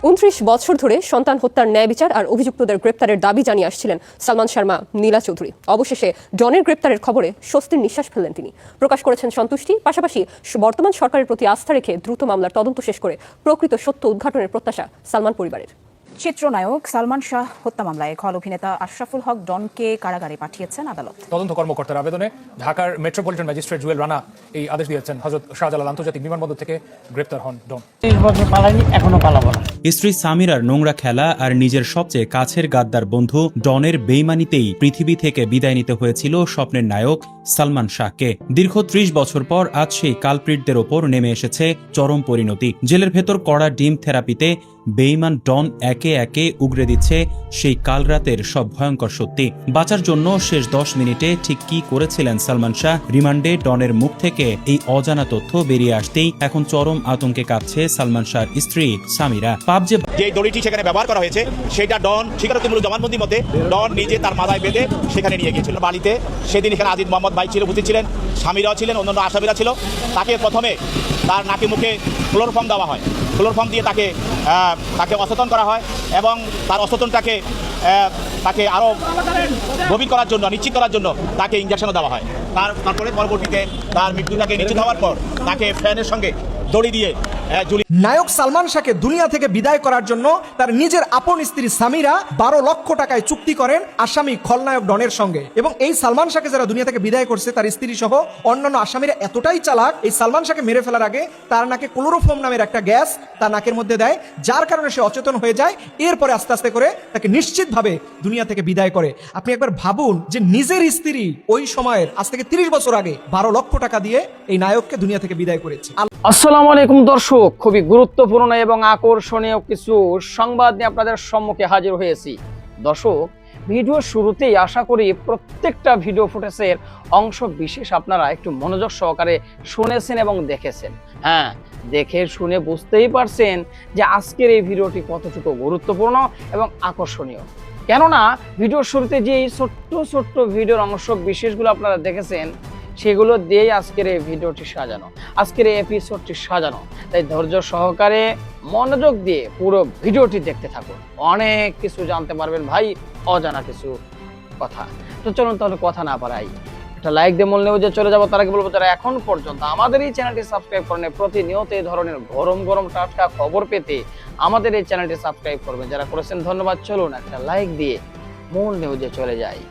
29 বছর ধরে সন্তান হত্যার ন্যায় বিচার আর অভিযুক্তদের গ্রেপ্তারের দাবি জানিয়ে আসছিলেন সালমান শাহর মা নীলা চৌধুরী। অবশেষে ডনের গ্রেপ্তারের খবরে স্বস্তির নিঃশ্বাস ফেললেন তিনি। প্রকাশ করেছেন সন্তুষ্টি, পাশাপাশি বর্তমান সরকারের প্রতি আস্থা রেখে দ্রুত মামলার তদন্ত শেষ করে প্রকৃত সত্য উদ্ঘাটনের প্রত্যাশা সালমান পরিবারের। চিত্রনায়ক সালমান শাহ হত্যা মামলায় খল অভিনেতা আশরাফুল হক ডনকে কারাগারে পাঠিয়েছেন আদালত। তদন্ত কর্মকর্তার আবেদনে ঢাকার মেট্রোপলিটন ম্যাজিস্ট্রেট জুয়েল রানা এই আদেশ দিয়েছেন। হযরত শাহজালাল আন্তর্জাতিক বিমানবন্দর থেকে গ্রেপ্তার হন ডন। 30 বছর পালাইনি, এখনো পালাবো না। স্ত্রী সামিরার নোংরা খেলা আর নিজের সবচেয়ে কাছের গাদ্দার বন্ধু ডনের বেইমানিতেই পৃথিবী থেকে বিদায় নিতে হয়েছিল স্বপ্নের নায়ক সালমান শাহকে। দীর্ঘ 30 বছর পর আজ সেই কালপ্রিটদের ওপর নেমে এসেছে চরম পরিণতি। জেলের ভেতর কড়া ডিম থেরাপিতে বেইমান ডন একে একে উগরে দিচ্ছে সেই কালরাতের সব ভয়ঙ্কর সত্যি। বাঁচার জন্য শেষ 10 মিনিটে ঠিক কি করেছিলেন সালমান শাহ? রিমান্ডে ডনের মুখ থেকে এই অজানা তথ্য বেরিয়ে আসতেই এখন চরম আতঙ্কে কাঁপছে সালমান শাহর স্ত্রী সামিরা। যে দড়িটি সেখানে ব্যবহার করা হয়েছে সেটা ডন স্বীকারোক্তিমূলক জবানবন্দির মধ্যে ডন নিজে তার মাথায় বেঁধে সেখানে নিয়ে গিয়েছিল বাড়িতে। সেদিন এখানে আজিজ মোহাম্মদ ভাই ছিল, উপস্থিত ছিলেন, স্বামীরাও ছিলেন, অন্যান্য আসামিরা ছিল। তাকে প্রথমে তার নাকে মুখে ক্লোরোফর্ম দেওয়া হয়। ক্লোরোফর্ম দিয়ে তাকে অচেতন করা হয় এবং তার অচেতনটাকে তাকে আরও গভীর করার জন্য, নিশ্চিত করার জন্য তাকে ইঞ্জেকশনও দেওয়া হয়। তারপরে পরবর্তীতে তার মৃত্যুটাকে নিশ্চিত হওয়ার পর তাকে ফ্যানের সঙ্গে দড়ি দিয়ে নায়ক সালমান শাহকে দুনিয়া থেকে বিদায় করার জন্য তার নিজের আপন স্ত্রী সামিরা 12 লক্ষ টাকায় চুক্তি করেন আসামি খলনায়ক ডনের সঙ্গে। এবং এই সালমান শাহকে যারা দুনিয়া থেকে বিদায় করছে তার স্ত্রী সহ অন্যান্য আসামিরা এতটাই চালাক, এই সালমান শাহকে মেরে ফেলার আগে তার নাকে ক্লোরোফর্ম নামের একটা গ্যাস তার নাকের মধ্যে দেয়, যার কারণে সে অচেতন হয়ে যায়। এরপরে আস্তে আস্তে করে তাকে নিশ্চিতভাবে দুনিয়া থেকে বিদায় করে। আপনি একবার ভাবুন যে নিজের স্ত্রী ওই সময়ের আজ থেকে 30 বছর আগে 12 লক্ষ টাকা দিয়ে এই নায়ককে দুনিয়া থেকে বিদায় করেছে। আসসালামু আলাইকুম দর্শক, খুবই গুরুত্বপূর্ণ এবং আকর্ষণীয় কিছু সংবাদ নিয়ে আপনাদের সম্মুখে হাজির হয়েছি। দর্শক, ভিডিওর শুরুতেই আশা করি প্রত্যেকটা ভিডিও ফুটেজের অংশ বিশেষ আপনারা একটু মনোযোগ সহকারে শুনেছেন এবং দেখেছেন। হ্যাঁ, দেখে শুনে বুঝতেই পারছেন যে আজকের এই ভিডিওটি কতটুকু গুরুত্বপূর্ণ এবং আকর্ষণীয়। কেননা ভিডিওর শুরুতে যে এই ছোট্ট ছোট্ট ভিডিওর অংশ বিশেষগুলো আপনারা দেখেছেন সেগুলো দিয়েই আজকের এই ভিডিওটি সাজানো, আজকের এই এপিসোডটি সাজানো। তাই ধৈর্য সহকারে মনোযোগ দিয়ে পুরো ভিডিওটি দেখতে থাকুন, অনেক কিছু জানতে পারবেন ভাই, অজানা কিছু কথা। তো চলুন তাহলে কথা না বাড়াই, একটা লাইক দিয়ে মূল নিউজে চলে যাবো। তার আগে বলবো, যারা এখন পর্যন্ত আমাদের এই চ্যানেলটি সাবস্ক্রাইব করেন, প্রতিনিয়ত এই ধরনের গরম গরম টাটকা খবর পেতে আমাদের এই চ্যানেলটি সাবস্ক্রাইব করবেন। যারা করেছেন ধন্যবাদ। চলুন একটা লাইক দিয়ে মূল নিউজে চলে যাই।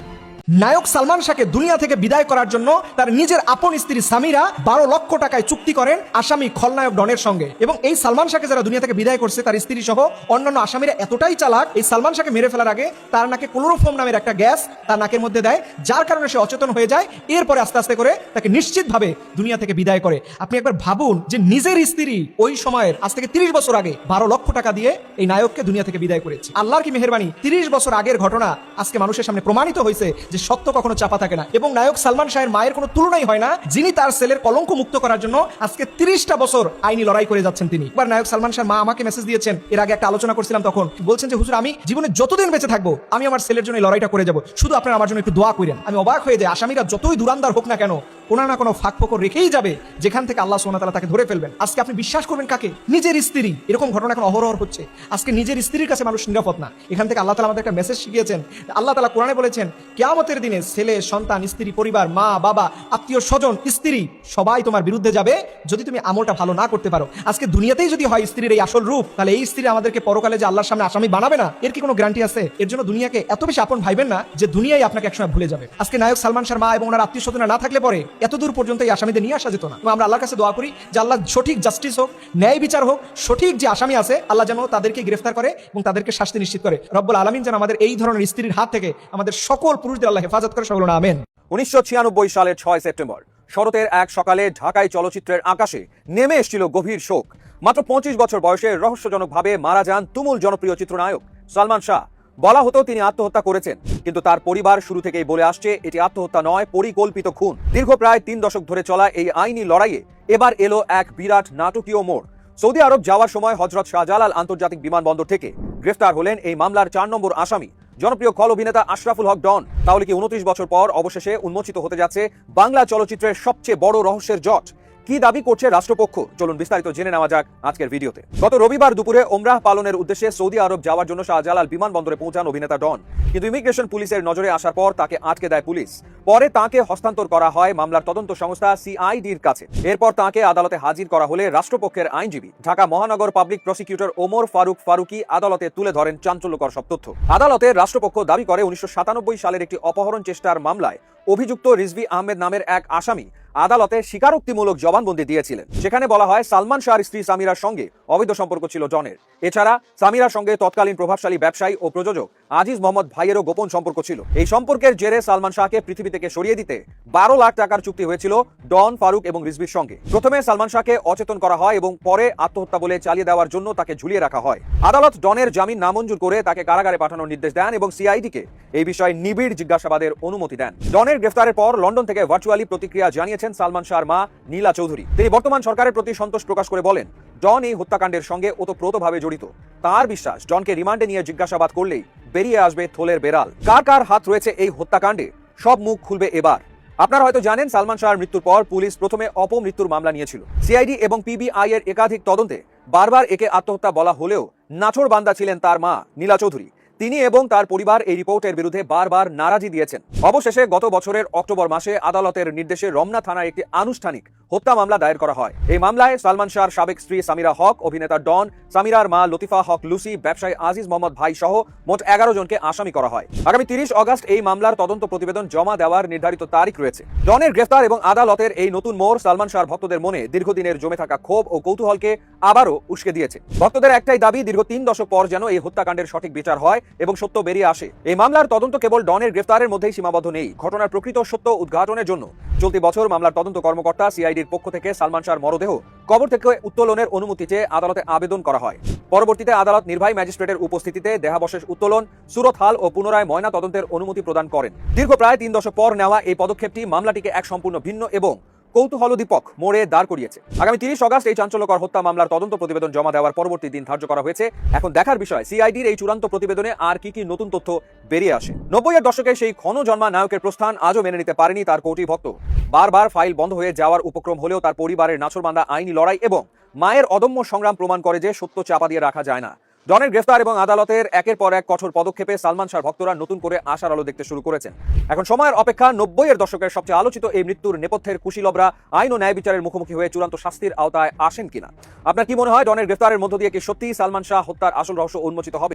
নায়ক সালমান শাহকে দুনিয়া থেকে বিদায় করার জন্য তার নিজের আপন স্ত্রী সামিরা 12 লক্ষ টাকায় চুক্তি করেন আসামি খলনায়ক ডনের সঙ্গে। এবং এই সালমান শাহকে যারা দুনিয়া থেকে বিদায় করছে তার স্ত্রী সহ অন্যান্য আসামিরা এতটাই চালাক, এই সালমান শাহকে মেরে ফেলার আগে তার নাকে ক্লোরোফর্ম নামের একটা গ্যাস তার নাকের মধ্যে দেয়, যার কারণে সে অচেতন হয়ে যায়। এরপরে আস্তে আস্তে করে তাকে নিশ্চিতভাবে দুনিয়া থেকে বিদায় করে। আপনি একবার ভাবুন যে নিজের স্ত্রী ওই সময়ের আজ থেকে 30 বছর আগে 12 লক্ষ টাকা দিয়ে এই নায়ককে দুনিয়া থেকে বিদায় করেছে। আল্লাহর কি মেহেরবানি, 30 বছর আগের ঘটনা আজকে মানুষের সামনে প্রমাণিত হয়েছে যে সত্য কখনো চাপা থাকে না। এবং নায়ক সালমান শাহের মায়ের কোনো তুলনাই হয় না, যিনি তার ছেলের কলঙ্ক মুক্ত করার জন্য আজকে 30টা বছর আইনি লড়াই করে যাচ্ছেন তিনি। এবার নায়ক সালমান শাহের মা আমাকে মেসেজ দিয়েছেন, এর আগে একটা আলোচনা করছিলাম, তখন বলছেন যে হুজুর, আমি জীবনে যতদিন বেঁচে থাকবো আমি আমার ছেলের জন্য লড়াইটা করে যাব, শুধু আপনারা আমার জন্য একটু দোয়া করেন। আমি অবাক হয়ে যাই, আসামিরা যতই দুরান্দার হোক না কেন কোনো না কোনো ফাঁক ফোকর রেখেই যাবে যেখান থেকে আল্লাহ সুবহানাহু ওয়া তাআলা তাকে ধরে ফেলবেন। আজকে আপনি বিশ্বাস করবেন কাকে? নিজের স্ত্রী। এরকম ঘটনা এখন অহরহ হচ্ছে। আজকে নিজের স্ত্রীর কাছে মানুষ নিরাপদ না। এখান থেকে আল্লাহ তাআলা আমাদের একটা মেসেজ শিখিয়েছেন। আল্লাহ তাআলা কোরআনে বলেছেন, কিয়ামতের দিনে ছেলে, সন্তান, স্ত্রী, পরিবার, মা, বাবা, আত্মীয় স্বজন, স্ত্রী সবাই তোমার বিরুদ্ধে যাবে যদি তুমি আমলটা ভালো না করতে পারো। আজকে দুনিয়াতেই যদি হয় স্ত্রীর এই আসল রূপ, তাহলে এই স্ত্রী আমাদেরকে পরকালে যে আল্লাহর সামনে আসামি বানাবে না, এর কি কোনো গ্যারান্টি আছে? এর জন্য দুনিয়াকে এত বেশি আপন ভাইবেন না যে দুনিয়াই আপনাকে একসময় ভুলে যাবে। আজকে নায়ক সালমান শাহর মা এবং ওনার আত্মীয় স্বজনরা না থাকলে পরে এত দূর পর্যন্ত এই আসামিদের নিয়ে আসা যেত না। আমরা আল্লাহর কাছে দোয়া করি যে আল্লাহ সঠিক জাস্টিস হোক, ন্যায় বিচার হোক, সঠিক যে আসামি আছে আল্লাহ যেন তাদেরকে গ্রেফতার করে এবং তাদেরকে শাস্তি নিশ্চিত করে। রব্বুল আলামিন যেন আমাদের এই ধরনের স্ত্রীর হাত থেকে আমাদের সকল পুরুষদের আল্লাহ হেফাজত করে, সকল না আমেন। 1996 সালের 6 সেপ্টেম্বর শরতের এক সকালে ঢাকায় চলচ্চিত্রের আকাশে নেমে এসেছিল গভীর শোক। মাত্র 25 বছর বয়সে রহস্যজনকভাবে মারা যান তুমুল জনপ্রিয় চিত্রনায়ক সালমান শাহ। বলা হতো তিনি আত্মহত্যা করেছেন, কিন্তু তার পরিবার শুরু থেকেই বলে আসছে এটি আত্মহত্যা নয়, পরিকল্পিত খুন। দীর্ঘ প্রায় 3 দশক ধরে চলা এই আইনি লড়াইয়ে এবার এলো এক বিরাট নাটকীয় মোড়। সৌদি আরব যাওয়ার সময় হযরত শাহজালাল আন্তর্জাতিক বিমানবন্দর থেকে গ্রেফতার হলেন এই মামলার 4 নম্বর আসামি জনপ্রিয় খল অভিনেতা আশরাফুল হক ডন। তাহলে কি 29 বছর পর অবশেষে উন্মোচিত হতে যাচ্ছে বাংলা চলচ্চিত্রের সবচেয়ে বড় রহস্যের জট? কি দাবি করছে রাষ্ট্রপক্ষ, চলুন বিস্তারিত জেনে নেওয়া যাক আজকের ভিডিওতে। গত রবিবার দুপুরে ওমরাহ পালনের উদ্দেশ্যে সৌদি আরব যাওয়ার জন্য শাহজালাল বিমানবন্দরে পৌঁছান অভিনেতা ডন, কিন্তু ইমিগ্রেশন পুলিশের নজরে আসার পর তাকে আটকে দেয় পুলিশ। পরে তাকে হস্তান্তর করা হয় মামলার তদন্ত সংস্থা সিআইডির কাছে। এরপর তাকে আদালতে হাজির করা হলে রাষ্ট্রপক্ষের আইনজীবী ঢাকা মহানগর পাবলিক প্রসিকিউটর ওমর ফারুক ফারুকি আদালতে তুলে ধরেন চাঞ্চল্যকর সব তথ্য। আদালতে রাষ্ট্রপক্ষ দাবি করে 1997 সালের একটি অপহরণ চেষ্টার মামলায় অভিযুক্ত রিজভী আহমেদ নামের এক আসামি আদালতে স্বীকারোক্তিমূলক জবানবন্দি দিয়েছিলেন। সেখানে বলা হয় সালমান শাহর স্ত্রী সামিরার সঙ্গে অবৈধ সম্পর্ক ছিল ডনের। এছাড়া সামিরার সঙ্গে তৎকালীন প্রভাবশালী ব্যবসায়ী ও প্রযোজক আজিজ মোহাম্মদ ভাইয়েরও গোপন সম্পর্ক ছিল। এই সম্পর্কের জেরে সালমান শাহকে পৃথিবী থেকে সরিয়ে দিতে 12 লাখ টাকার চুক্তি হয়েছিল ডন, ফারুক এবং রিজভির সঙ্গে। প্রথমে সালমান শাহকে অচেতন করা হয় এবং পরে আত্মহত্যা বলে চালিয়ে দেওয়ার জন্য তাকে ঝুলিয়ে রাখা হয়। আদালত ডনের জামিন নামঞ্জুর করে তাকে কারাগারে পাঠানোর নির্দেশ দেন এবং সিআইডিকে এই বিষয়ে নিবিড় জিজ্ঞাসাবাদের অনুমতি দেন। ডনের গ্রেফতারের পর লন্ডন থেকে ভার্চুয়ালি প্রতিক্রিয়া জানিয়েছেন সালমান শাহর মা নীলা চৌধুরী। তিনি বর্তমান সরকারের প্রতি সন্তোষ প্রকাশ করে বলেন, ডন এই হত্যাকাণ্ডের সঙ্গে ওতপ্রোতভাবে জড়িত। তার বিশ্বাস ডনকে রিমান্ডে নিয়ে জিজ্ঞাসাবাদ করলেই বেরিয়ে আসবে থলের বেড়াল। কার কার হাত রয়েছে এই হত্যাকাণ্ডে, সব মুখ খুলবে এবার। আপনারা হয়তো জানেন সালমান শাহর মৃত্যুর পর পুলিশ প্রথমে অপমৃত্যুর মামলা নিয়েছিল। সিআইডি এবং পিবিআই এর একাধিক তদন্তে বারবার একে আত্মহত্যা বলা হলেও নাছোড়বান্দা ছিলেন তার মা নীলা চৌধুরী। তিনি এবং তার পরিবার এই রিপোর্টের বিরুদ্ধে বারবার নারাজি দিয়েছেন। অবশেষে গত বছরের অক্টোবর মাসে আদালতের নির্দেশে রমনা থানায় একটি আনুষ্ঠানিক হত্যা মামলা দায়ের করা হয়। এই মামলায় সালমান শাহর সাবেক স্ত্রী সামিরা হক, অভিনেতা ডন, সামিরার মা লতিফা হক লুসি, ব্যবসায়ী আজিজ মোহাম্মদ ভাই সহ মোট 11 জনকে আসামি করা হয়। আগামী 30 অগস্ট এই মামলার তদন্ত প্রতিবেদন জমা দেওয়ার নির্ধারিত তারিখ রয়েছে। ডনের গ্রেফতার এবং আদালতের এই নতুন মোড় সালমান শাহর ভক্তদের মনে দীর্ঘদিনের জমে থাকা ক্ষোভ ও কৌতূহলকে আবারও উস্কে দিয়েছে। ভক্তদের একটাই দাবি, দীর্ঘ 3 দশক পর যেন এই হত্যাকাণ্ডের সঠিক বিচার হয় এবং সত্য বেরিয়ে আসে। এই মামলার তদন্ত কেবল ডনের গ্রেফতারের মধ্যেই সীমাবদ্ধ নেই। ঘটনার প্রকৃত সত্য উদ্ঘাটনের জন্য চলতি বছর মামলার তদন্ত কর্মকর্তা সিআইডির পক্ষ থেকে সালমান শাহর মরদেহ কবর থেকে উত্তোলনের অনুমতি চেয়ে আদালতে আবেদন করা হয়। পরবর্তীতে আদালত নির্বাহী ম্যাজিস্ট্রেটের উপস্থিতিতে দেহাবশেষ উত্তোলন, সুরত হাল ও পুনরায় ময়না তদন্তের অনুমতি প্রদান করেন। দীর্ঘ প্রায় 3 দশক পর নেওয়া এই পদক্ষেপটি মামলাটিকে এক সম্পূর্ণ ভিন্ন এবং কৌতূহলোদ্দীপক মোড়ে দাঁড় করিয়েছে। আগামী 30 অগস্ট এই চাঞ্চল্যকর হত্যা মামলার তদন্ত প্রতিবেদন জমা দেওয়ার পরবর্তী দিন ধার্য করা হয়েছে। এখন দেখার বিষয় সিআইডির এই চূড়ান্ত প্রতিবেদনে আর কি নতুন তথ্য বেরিয়ে আসে। 90-এর দশকে সেই ক্ষণজন্মা নায়কের প্রস্থান আজও মেনে নিতে পারেনি তার কোটি ভক্ত। বারবার ফাইল বন্ধ হয়ে যাওয়ার উপক্রম হলেও তার পরিবারের নাছোড়বান্দা আইনি লড়াই এবং মায়ের অদম্য সংগ্রাম প্রমাণ করে যে সত্য চাপা দিয়ে রাখা যায় না। ডনের গ্রেফতার এবং আদালতের একের পর এক কঠোর পদক্ষেপে সালমান শাহর ভক্তরা নতুন করে আশার আলো দেখতে শুরু করেছেন। এখন সময়ের অপেক্ষা 90-এর দশকের সবচেয়ে আলোচিত এই মৃত্যুর নেপথ্যের কুশীলবরা আইন ও ন্যায় বিচারের মুখোমুখি হয়ে চূড়ান্ত শাস্তির আওতায় আসেন কিনা। আপনার কি মনে হয়, ডনের গ্রেফতারের মধ্য দিয়ে কি সত্যিই সালমান শাহ হত্যার আসল রহস্য উন্মোচিত হবে?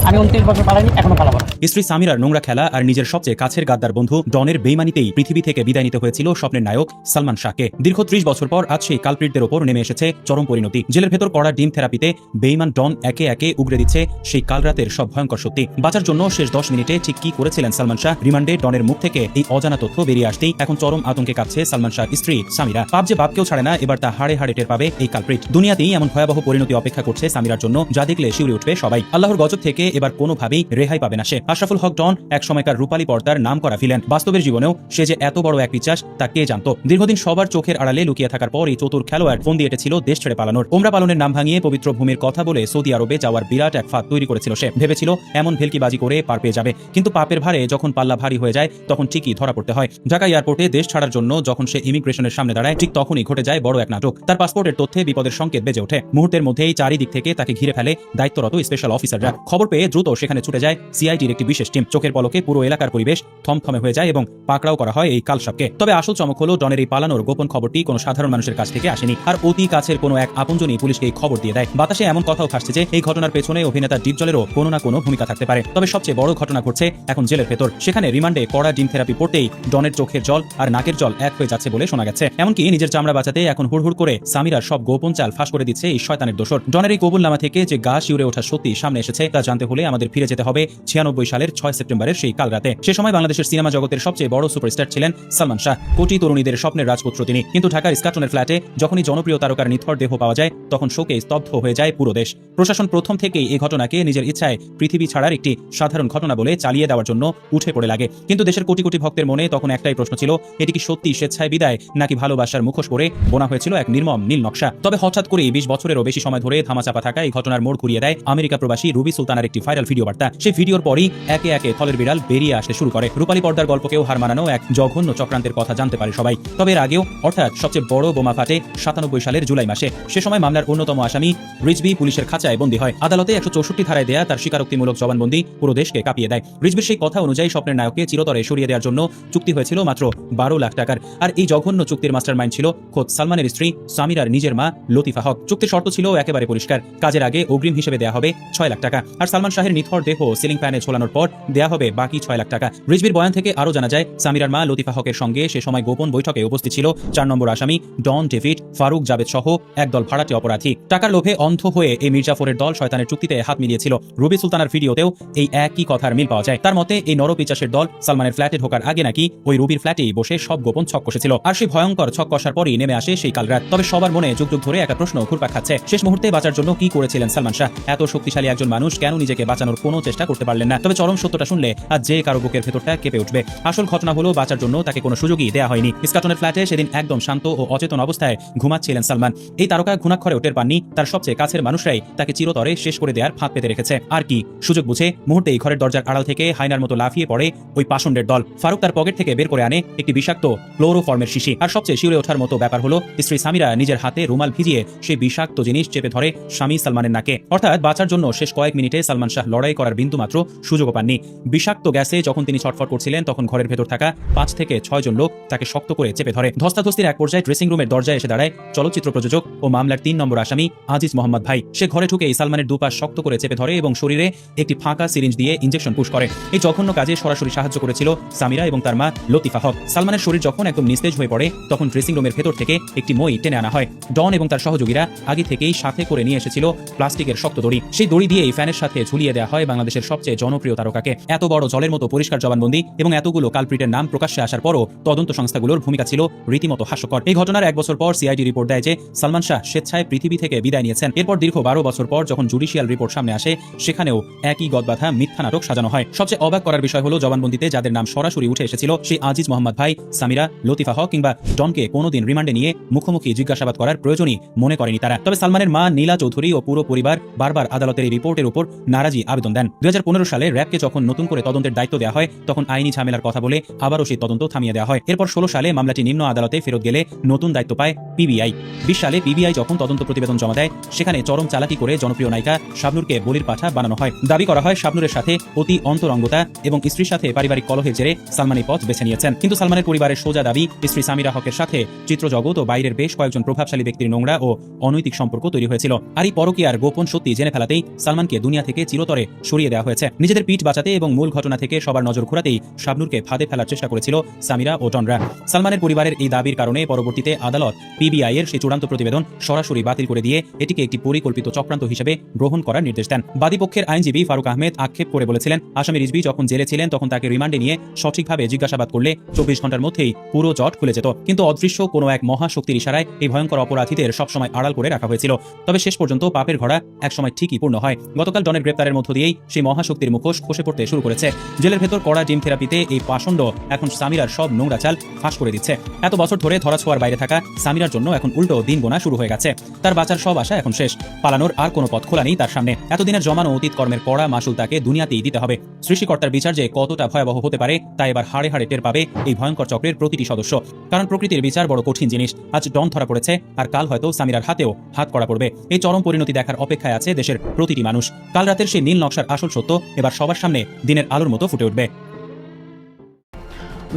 আমি 29 বছর পালাইনি, এখনো পালাবো না। স্ত্রী সামিরার নোংরা খেলা আর নিজের সবচেয়ে কাছের গাদ্দার বন্ধু ডনের বেইমানিতেই পৃথিবী থেকে বিদায় নিতে হয়েছিল স্বপ্নের নায়ক সালমান শাহকে। দীর্ঘ 30 বছর পর আজ সেই কালপ্রিটদের ওপর নেমে এসেছে চরম পরিণতি। জেলের ভেতর কড়া ডিম থেরাপিতে বেইমান ডন একে একে উগরে দিচ্ছে সেই কালরাতের সব ভয়ঙ্কর সত্যি। বাঁচার জন্য শেষ 10 মিনিটে ঠিক কি করেছিলেন সালমান শাহ, রিমান্ডে ডনের মুখ থেকে এই অজানা তথ্য বেরিয়ে আসতেই এখন চরম আতঙ্কে কাঁপছে সালমান শাহর স্ত্রী সামিরা। পাপ যে বাপকেও ছাড়ে না, এবার তা হাড়ে হাড়ে টের পাবে এই কালপ্রিট। দুনিয়াতেই এমন ভয়াবহ পরিণতি অপেক্ষা করছে সামিরার জন্য, যা দেখলে শিউরে উঠবে সবাই। আল্লাহর গজব থেকে এবার কোনোভাবেই রেহাই পাবে না সে। আশরাফুল হক ডন এক সময়কার রূপালী পর্দার নাম করা ভিলেন। বাস্তবের জীবনেও সে যে এত বড় এক পিচাস তা কে জানতো। দীর্ঘদিন সবার চোখের আড়ালে লুকিয়ে থাকার পর এই চতুর খেলোয়াড় ফোন দিয়ে এটেছিল দেশ ছেড়ে পালানোর। ওমরা পালনের নাম ভাঙিয়ে পবিত্র ভূমির কথা বলে সৌদি আরবে যাওয়ার বিরাট এক ফাঁদ তৈরি করেছিল সে। ভেবেছিল এমন ভেলকিবাজি করে পার পেয়ে যাবে, কিন্তু পাপের ভারে যখন পাল্লা ভারী হয়ে যায় তখন ঠিকই ধরা পড়তে হয়। ঢাকা এয়ারপোর্টে দেশ ছাড়ার জন্য যখন সে ইমিগ্রেশনের সামনে দাঁড়ায়, ঠিক তখনই ঘটে যায় বড় এক নাটক। তার পাসপোর্টের তথ্যে বিপদের সংকেত বেজে ওঠে। মুহূর্তের মধ্যেই চারিদিক থেকে তাকে ঘিরে ফেলে দায়িত্বরত স্পেশাল অফিসাররা। খবর পেয়ে দ্রুত সেখানে ছুটে যায় সিআইডির একটি বিশেষ টিম। চোখের পলকে পুরো এলাকার পরিবেশ থমথমে হয়ে যায় এবং পাকড়াও করা হয় এই কালসাপকে। তবে আসল চমক হলো ডনের এই পালানোর গোপন খবরটি কোনো সাধারণ মানুষের কাছ থেকে আসেনি, আর অতি কাছের কোনো এক আপনজনই পুলিশকে এই খবর দিয়ে দেয়। বাতাসে এমন কথাও ভাসছে যে এই ঘটনার পেছনে অভিনেতা ডিপজলেরও কোনো না কোনো ভূমিকা থাকতে পারে। তবে সবচেয়ে বড় ঘটনা ঘটছে এখন জেলের ভেতর। সেখানে রিমান্ডে কড়া ডিম থেরাপি পড়তেই ডনের চোখের জল আর নাকের জল এক হয়ে যাচ্ছে বলে শোনা গেছে। এমনকি নিজের চামড়া বাঁচাতে এখন হুড়হুড় করে সামিরার সব গোপন চাল ফাঁস করে দিচ্ছে এই শয়তানের দোসর। ডনের এই কবুলনামা থেকে যে গা শিউরে ওঠা সত্যি সামনে এসেছে তা জানতে হলে আমাদের ফিরে যেতে হবে 96 সালের 6 সেপ্টেম্বরের সেই কাল রাতে। সে সময় বাংলাদেশের সিনেমা জগতের সবচেয়ে বড় সুপারস্টার ছিলেন সালমান শাহ। কোটি তরুণীদের স্বপ্নের রাজপুত্র তিনি। কিন্তু ঢাকার ইস্কাটনের ফ্ল্যাটে যখনই জনপ্রিয় তারকার নিথর দেহ পাওয়া যায়, তখন শোকে স্তব্ধ হয়ে যায় পুরো দেশ। প্রশাসন প্রথম থেকেই এই ঘটনাকে নিজের ইচ্ছায় পৃথিবী ছাড়ার একটি সাধারণ ঘটনা বলে চালিয়ে দেওয়ার জন্য উঠে পড়ে লাগে। কিন্তু দেশের কোটি কোটি ভক্তের মনে তখন একটাই প্রশ্ন ছিল, এটি কি সত্যি স্বেচ্ছায় বিদায়, নাকি ভালোবাসার মুখোশ পরে বোনা হয়েছিল এক নির্মম নীল নকশা? তবে হঠাৎ করেই 20 বছরেরও বেশি সময় ধরে ধামাচাপা থাকা এই ঘটনার মোড় ঘুরিয়ে দেয় আমেরিকা প্রবাসী রুবি সুলতানার একটি ভাইরাল ভিডিও বার্তা। সেই ভিডিওর পরই একে একে থলের বিড়াল বেরিয়ে আসতে শুরু করে। রূপালী পর্দার গল্পকেও হার মানানো এক জঘন্য চক্রান্তের কথা জানতে পারে সবাই। তবে এর আগেও অর্থাৎ সবচেয়ে বড় বোমা ফাটে 97 সালের জুলাই মাসে। সে সময় মামলার অন্যতম আসামি রিজভী পুলিশের খাঁচায় বন্দী হয়। আদালতে 164 ধারায় দেয়া তার স্বীকারোক্তিমূলক জবানবন্দি পুরো দেশকে কাঁপিয়ে দেয়। রিজভীর সেই কথা অনুযায়ী স্বপ্নের নায়ককে চিরতরে সরিয়ে দেওয়ার জন্য চুক্তি হয়েছিল মাত্র 12 লাখ টাকার। আর এই জঘন্য চুক্তির মাস্টারমাইন্ড ছিল খোদ সালমানের স্ত্রী সামিরার নিজের মা লতিফা হক। চুক্তির শর্ত ছিল একেবারে পরিষ্কার, কাজের আগে অগ্রিম হিসেবে দেয়া হবে 6 লাখ টাকা, আর সালমান শাহের নিথর দেহ সিলিং ফ্যানে ঝোলানোর পর দেয়া হবে বাকি 6 লাখ টাকা। রিজভীর বয়ান থেকে আরও জানা যায়, সামিরার মা লতিফা হকের সঙ্গে সে সময় গোপন বৈঠকে উপস্থিত ছিল 4 নম্বর আসামি ডন ডেভিড, ফারুক জাবেদ সহ একদল ভাড়াটে অপরাধী। টাকার লোভে অন্ধ হয়ে এই মির্জাফরের দল শয়তানের চুক্তিতে হাত মিলিয়েছিল। রুবি সুলতানার ভিডিওতেও এই একই কথার মিল পাওয়া যায়। তার মতে এই নরপিচাসের দল সালমানের ফ্ল্যাটে ঢোকার আগে নাকি ওই রুবির ফ্ল্যাটেই বসে সব গোপন ছক কষেছিল। আর সেই ভয়ঙ্কর ছক কষার পরই নেমে আসে সেই কালরাত। তবে সবার মনে যুগ যুগ ধরে একটা প্রশ্ন ঘুরপাক খাচ্ছে, শেষ মুহূর্তে বাঁচার জন্য কি করেছিলেন সালমান শাহ? এত শক্তিশালী একজন মানুষ কেন নিজেকে বাঁচানোর কোনো চেষ্টা করতে পারলেন না? তবে চরম সত্যটা শুনলে আজ যে কারো বুকের ভেতরটা কেঁপে উঠবে। আসল ঘটনা হলো, বাঁচার জন্য তাকে কোনো সুযোগই দেওয়া হয়নি। ইস্কাটনের ফ্ল্যাটে সেদিন একদম শান্ত ও অচেতন অবস্থায় ঘুমাচ্ছিলেন সালমান। এই তারকা ঘুণাক্ষরেও টের পাননি তার সবচেয়ে কাছের মানুষরাই তাকে চিরতরে শেষ করে দেওয়ার ফাঁদ পেতে রেখেছে। আর কি সুযোগ বুঝে মুহূর্তেই ঘরের দরজার আড়াল থেকে হায়নার মতো লাফিয়ে পড়ে ওই পাষণ্ডের দল। ফারুক তার পকেট থেকে বের করে আনে একটি বিষাক্ত ক্লোরোফর্মের শিশি। আর সবচেয়ে শিউরে ওঠার মতো ব্যাপার হলো, স্ত্রী সামিরা নিজের হাতে রুমাল ভিজিয়ে সেই বিষাক্ত জিনিস চেপে ধরে স্বামী সালমানের নাকে। অর্থাৎ বাঁচার জন্য শেষ কয়েক মিনিটে সালমান শাহ লড়াই করার বিন্দুমাত্র সুযোগও পাননি। বিষাক্ত গ্যাসে যখন তিনি ছটফট করছিলেন, তখন ঘরের ভেতর থাকা 5 থেকে 6 জন লোক তাকে শক্ত করে চেপে ধরে। ধস্তাধস্তির এক পর্যায়ে ড্রেসিং রুমের দরজায় এসে দাঁড়ায় চলচ্চিত্র প্রযোজক ও মামলার 3 নম্বর আসামি আজিজ মোহাম্মদ ভাই। সে ঘরে ঢুকেই সালমানের দুপাশ শক্ত করে চেপে ধরে এবং শরীরে একটি ফাঁকা সিরিঞ্জ দিয়ে ইঞ্জেকশন পুশ করে। এই জঘন্য কাজে সরাসরি সাহায্য করেছিল সামিরা এবং তার মা লতিফা হক। সালমানের শরীর যখন একদম নিস্তেজ হয়ে পড়ে, তখন ড্রেসিং রুমের ভেতর থেকে একটি মই টেনে আনা হয়। ডন এবং তার সহযোগীরা আগে থেকেই সাথে করে নিয়ে এসেছিল প্লাস্টিকের শক্ত দড়ি। সেই দড়ি দিয়ে এই ফ্যানের সাথে ঝুলিয়ে দেওয়া হয় বাংলাদেশের সবচেয়ে জনপ্রিয় তারকাকে। এত বড় জলের মতো পরিষ্কার জবানবন্দি এবং এতগুলো কালপ্রিটের নাম প্রকাশ্যে আসার পরও তদন্ত সংস্থাগুলোর ভূমিকা ছিল রীতিমতো হাস্যকর। এই ঘটনার 1 বছর পর সিআইডি রিপোর্ট দেয় যে সালমান শাহ স্বেচ্ছায় পৃথিবী থেকে বিদায় নিয়েছেন। এরপর দীর্ঘ 12 বছর পর যখন জুডিশিয়াল রিপোর্ট সামনে আসে, সেখানেও একই গদবাধা মিথ্যা নাটক সাজানো হয়। সবচেয়ে অবাক করার বিষয় হলো, জবানবন্দিতে যাদের নাম সরাসরি উঠে এসেছিল, সেই আজিজ মোহাম্মদ ভাই, সামিরা, লতিফা হক কিংবা ডনকে কোনোদিন রিমান্ডে নিয়ে মুখোমুখি জিজ্ঞাসাবাদ করার প্রয়োজনই মনে করেনি তারা। তবে সালমানের মা নীলা চৌধুরী ও পুরো পরিবার বারবার আদালতের এই রিপোর্টের উপর নারাজি আবেদন দেন। 2015 সালে র্যাবকে যখন নতুন করে তদন্তের দায়িত্ব দেওয়া হয়, তখন আইনি ঝামেলার কথা বলে আবারও সেই তদন্ত থামিয়ে দেওয়া হয়। এরপর 16 সালে মামলাটি নিম্ন আদালতে ফেরত গেলে নতুন দায়িত্ব পায় পিবিআই। 20 সালে পিবিআই যখন তদন্ত প্রতিবেদন জমা দেয়, সেখানে চরম চালাকি করে জনপ্রিয় নায়িকা শাবনূরকে বলির পাঠা বানানো হয়। দাবি করা হয় শাবনূরের সাথে অতি অন্তরঙ্গতা এবং স্ত্রীর সাথে পারিবারিক কলহের জেরে সালমান এই পথ বেছে নিয়েছেন। কিন্তু সালমানের পরিবারের সোজা দাবি, স্ত্রী সামিরা হকের সাথে চিত্রজগৎ ও বাইরের বেশ কয়েকজন প্রভাবশালী ব্যক্তির নোংরা ও অনৈতিক সম্পর্ক তৈরি হয়েছিল। আর এই পরকীয়ার গোপন সত্যি জেনে ফেলাতেই সালমানকে দুনিয়া থেকে চিরতরে সরিয়ে দেওয়া হয়েছে। নিজেদের পিঠ বাঁচাতে এবং মূল ঘটনা থেকে সবার নজর ঘোরাতেই শাবনূরকে ফাঁদে ফেলার চেষ্টা করেছিল সামিরা ও ডনরা। সালমানের পরিবারের এই দাবির কারণে পরবর্তীতে আদালত পিবিআই এর সেই চূড়ান্ত প্রতিবেদন সরাসরি বাতিল করে দিয়ে এটিকে একটি পরিকল্পিত চক্রান্ত হিসেবে গ্রহণ করার নির্দেশ দেন। বাদীপক্ষের আইনজীবী ফারুক আহমেদ আক্ষেপ করে বলেছিলেন, আসামি রিজভী যখন জেলে ছিলেন তখন তাকে রিমান্ডে নিয়ে সঠিকভাবে জিজ্ঞাসাবাদ করলে 24 ঘন্টার মধ্যেই পুরো জট খুলে যেত। কিন্তু অদৃশ্য কোনো এক মহাশক্তির ইশারায় এই ভয়ঙ্কর অপরাধীদের সবসময় আড়াল করে রাখা হয়েছিল। তবে শেষ পর্যন্ত পাপের ঘোড়া একসময় ঠিকই পূর্ণ হয়। গতকাল ডনের গ্রেপ্তারের মধ্য দিয়েই সেই মহাশক্তির মুখোশ খসে পড়তে শুরু করেছে। জেলের ভেতর কড়া জিম থেরাপিতে এই পাষণ্ড এখন সামিরার সব নোংরা চাল ফাঁস করে দিচ্ছে। এত বছর ধরে ধরাছোঁয়ার বাইরে থাকা সামিরার জন্য এখন উল্টো দিন গোনা শুরু হয়ে গেছে। তার বাঁচার সব আশা এখন শেষ। পালানোর আর কোনো পথ খোলা নেই তার সামনে। এতদিনের জমানো অতীত কর্মের কড়া মাসুল তাকে দুনিয়াতেই দিতে হবে। সৃষ্টিকর্তার বিচার যে কতটা ভয়াবহ হতে পারে তা এবার হাড়ে হাড়ে টের পাবে এই ভয়ঙ্কর চক্রের প্রতিটি সদস্য। কারণ প্রকৃতির বিচার বড় কঠিন জিনিস। আজ ডন ধরা পড়েছে, আর কাল হয়তো সামিরার হাতেও হাত করা পড়বে। এই চরম পরিণতি দেখার অপেক্ষায় আছে দেশের প্রতিটি মানুষ। কাল রাতের সেই নীল নকশার আসল সত্য এবার সবার সামনে দিনের আলোর মতো ফুটে উঠবে।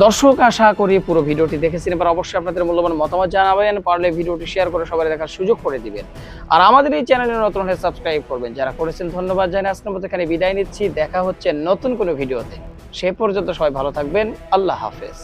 দর্শক, আশা করি পুরো ভিডিওটি দেখেছেন। এবার অবশ্যই আপনাদের মূল্যবান মতামত জানাবেন, পারলে ভিডিওটি শেয়ার করে সবাই দেখার সুযোগ করে দিবেন। আর আমাদের এই চ্যানেলে নতুন হলে সাবস্ক্রাইব করবেন। যারা করেছেন ধন্যবাদ জানাই। আজকের মতো এখানে বিদায় নিচ্ছি। দেখা হচ্ছে নতুন কোনো ভিডিওতে। সে পর্যন্ত সবাই ভালো থাকবেন। আল্লাহ হাফেজ।